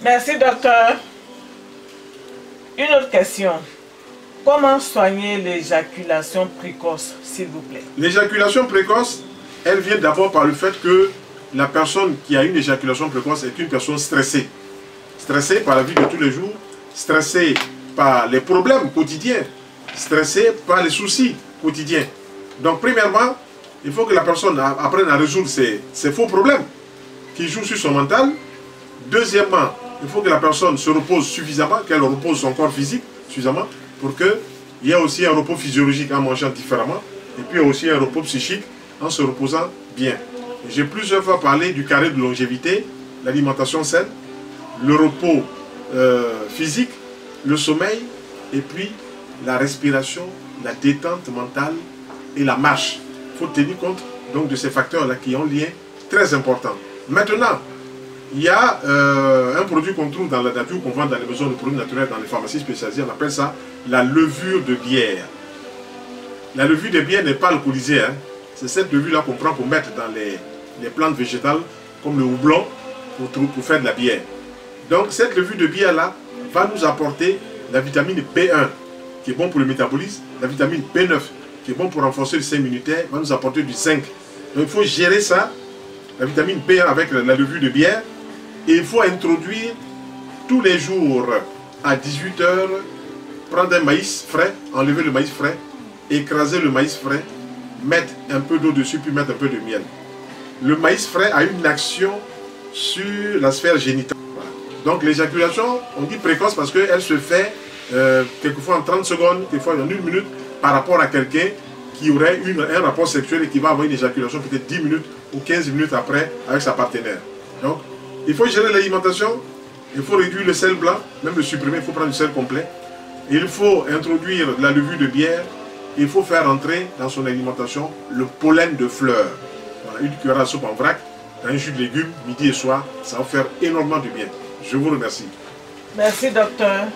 Merci, docteur. Une autre question. Comment soigner l'éjaculation précoce, s'il vous plaît? L'éjaculation précoce, elle vient d'abord par le fait que la personne qui a une éjaculation précoce est une personne stressée. Stressée par la vie de tous les jours, stressée par les problèmes quotidiens, stressée par les soucis quotidiens. Donc, premièrement, il faut que la personne apprenne à résoudre ses faux problèmes qui jouent sur son mental. Deuxièmement, il faut que la personne se repose suffisamment, qu'elle repose son corps physique suffisamment pour qu'il y ait aussi un repos physiologique en mangeant différemment et puis aussi un repos psychique en se reposant bien. J'ai plusieurs fois parlé du carré de longévité, l'alimentation saine, le repos physique, le sommeil et puis la respiration, la détente mentale et la marche. Il faut tenir compte donc de ces facteurs-là qui ont un lien très important. Maintenant, il y a un produit qu'on trouve dans la nature, qu'on vend dans les maisons de produits naturels, dans les pharmacies spécialisées, on appelle ça la levure de bière. La levure de bière n'est pas alcoolisée, hein. C'est cette levure-là qu'on prend pour mettre dans les plantes végétales, comme le houblon, pour faire de la bière. Donc cette levure de bière-là va nous apporter la vitamine B1, qui est bon pour le métabolisme, la vitamine B9, qui est bon pour renforcer le système immunitaire, va nous apporter du zinc. Donc il faut gérer ça, la vitamine B1 avec la levure de bière, et il faut introduire tous les jours à 18 h, prendre un maïs frais, enlever le maïs frais, écraser le maïs frais, mettre un peu d'eau dessus, puis mettre un peu de miel. Le maïs frais a une action sur la sphère génitale. Voilà. Donc l'éjaculation, on dit précoce parce qu'elle se fait quelquefois en 30 secondes, quelquefois en 1 minute, par rapport à quelqu'un qui aurait un rapport sexuel et qui va avoir une éjaculation peut-être 10 minutes ou 15 minutes après avec sa partenaire. Donc, il faut gérer l'alimentation, il faut réduire le sel blanc, même le supprimer, il faut prendre du sel complet. Il faut introduire de la levure de bière, il faut faire entrer dans son alimentation le pollen de fleurs. Voilà, une cuillère à soupe en vrac, dans un jus de légumes, midi et soir, ça va faire énormément de bien. Je vous remercie. Merci, docteur.